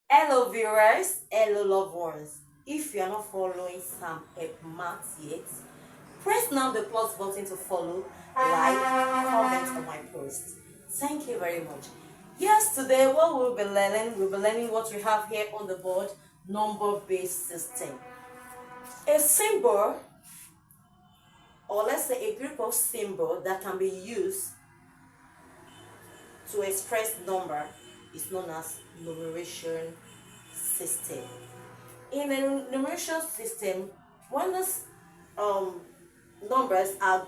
Hello viewers, hello loved ones. If you are not following Sam Math yet, press now the plus button to follow, like, comment on my post. Thank you very much. Yes, today what we'll be learning what we have here on the board, number-based system. A symbol, or let's say a group of symbols that can be used to express number is known as numeration system. In a numeration system, when those um, numbers are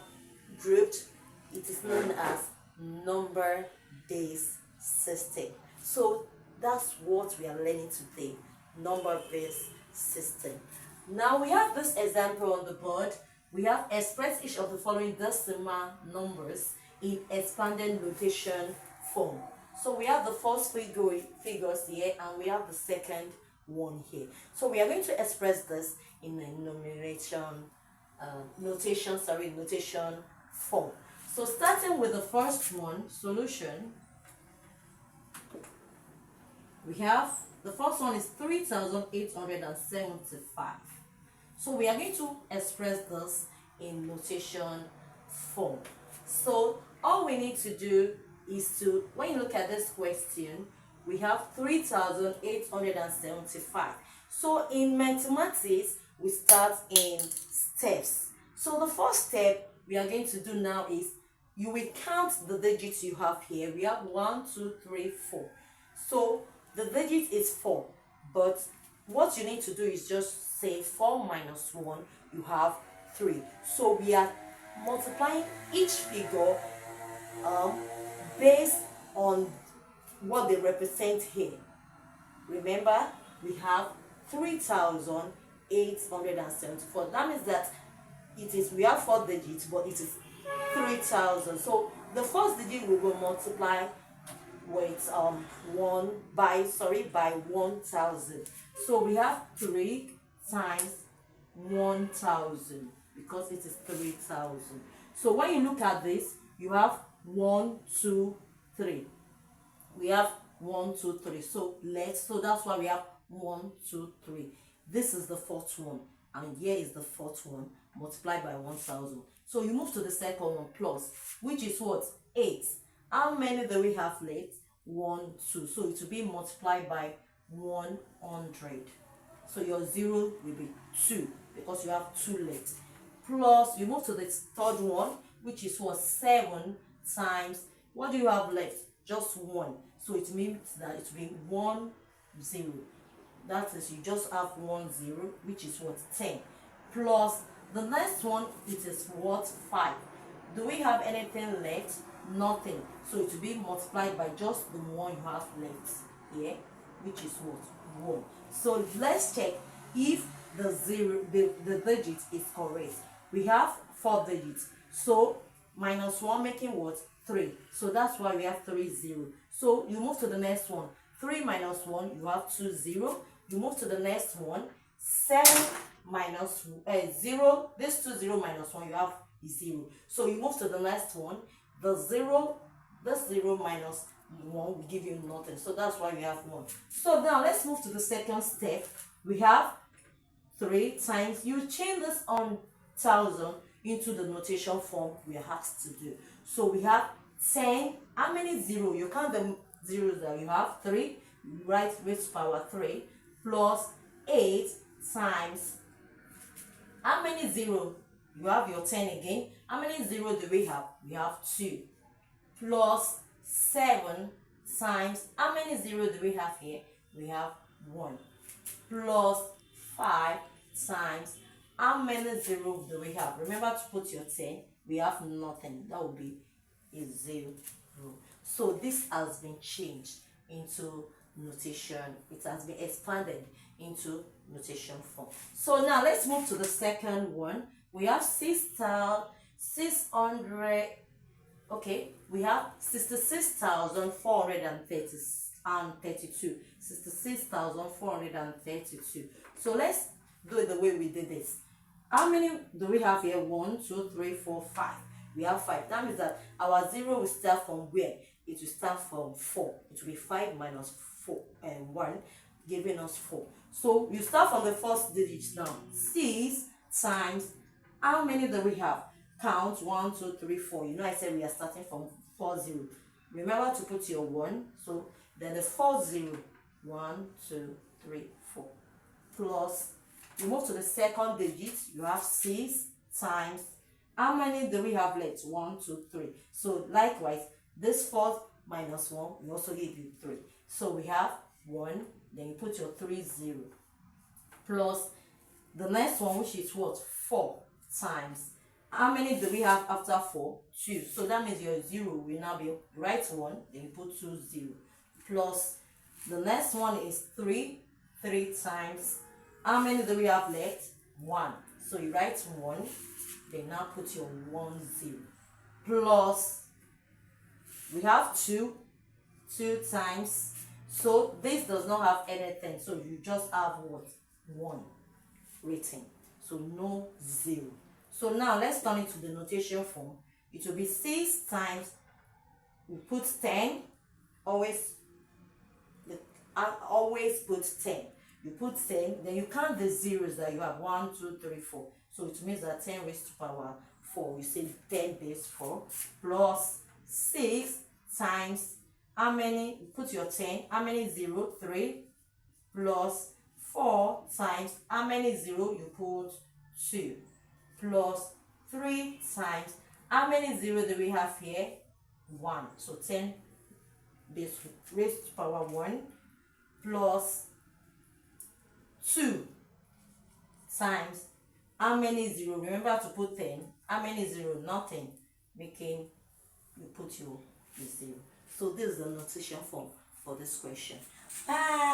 grouped, it is known as number based system. So that's what we are learning today, number based system. Now we have this example on the board. We have express each of the following decimal numbers in expanded notation form. So we have the first figures here, and we have the second one here. So we are going to express this in a notation form. So starting with the first one, solution, we have the first one is 3,875. So we are going to express this in notation form. So all we need to do is to, when you look at this question, we have 3,875. So in mathematics, we start in steps. So the first step we are going to do now is you will count the digits you have here. We have 1, 2, 3, 4. So the digit is 4, but what you need to do is just say 4 minus 1, you have 3. So we are multiplying each figure based on what they represent here. Remember, we have 3,874. That means that we have 4 digits, but it is 3,000. So the first digit we will multiply with 1,000. So we have 3 times 1,000 because it is 3,000. So when you look at this, you have 1, 2, 3. We have 1, 2, 3. So that's why we have 1, 2, 3. This is the fourth one, and here is the fourth one multiplied by 1,000. So you move to the second one, plus, which is what? 8. How many do we have left? 1, 2. So it will be multiplied by 100. So your 0 will be 2 because you have 2 left. Plus, you move to the third one, which is what? 7 times, what do you have left? Just 1. So it means that it will be 1, 0. That is, you just have 1, 0, which is what? 10. Plus, the next one, it is what? 5. Do we have anything left? Nothing. So it will be multiplied by just the one you have left here, which is what? 1. So let's check if the digit is correct. We have 4 digits. So minus 1 making what? 3. So that's why we have 3, 0. So you move to the next one. 3 minus 1, you have 2, 0. You move to the next one. 7 minus 0. This 2, 0 minus 1, you have 0. So you move to the next one. This 0 minus 1 will give you nothing. So that's why we have 1. So now let's move to the second step. We have 3 times, you change this 1,000 into the notation form we are asked to do. So we have 10. How many 0? You count the zeros that you have. 3. You write raised power 3 plus 8 times, how many 0? You have your 10 again. How many 0 do we have? We have 2. Plus 7 times, how many 0 do we have here? We have 1. Plus 5 times, how many 0 do we have? Remember to put your 10. We have nothing. That will be a 0. So this has been changed into notation. It has been expanded into notation form. So now let's move to the second one. We have 6,600. Okay, we have 66,432. 66,432. So let's do it the way we did this. How many do we have here? 1, 2, 3, 4, 5. We have 5. That means that our 0 will start from where? It will start from 4. It will be 5 minus 4 and 1. giving us 4. So you start from the first digit now. 6 times, how many do we have? Count 1, 2, 3, 4. You know I said we are starting from 40. Remember to put your 1. So then the 40. 1, 2, 3, 4. Plus, you move to the second digit. You have 6 times, how many do we have left? 1, 2, 3. So likewise, this 4 minus 1 will also give you 3. So we have 1, then you put your 3 0. Plus the next one, which is what? 4 times. How many do we have after 4? 2. So that means your 0 will now be, write 1, then you put 2 0. Plus the next one is 3. 3 times. How many do we have left? 1. So you write 1, then now put your 1 0. Plus we have 2. 2 times. So this does not have anything. So you just have what? 1 written. So no 0. So now let's turn it to the notation form. It will be 6 times, we put 10. Always put 10. You put 10, then you count the zeros that you have. 1, 2, 3, 4. So it means that 10 raised to power 4. You say 10 base 4 plus 6 times, how many? You put your 10. How many 0? 3 plus 4 times, how many 0? You put 2 plus 3 times, how many 0 do we have here? 1. So 10 base raised to power 1 plus 2 times, how many 0? Remember to put 10. How many 0? Nothing. Making you put your 0. So this is the notation form for this question. Bye.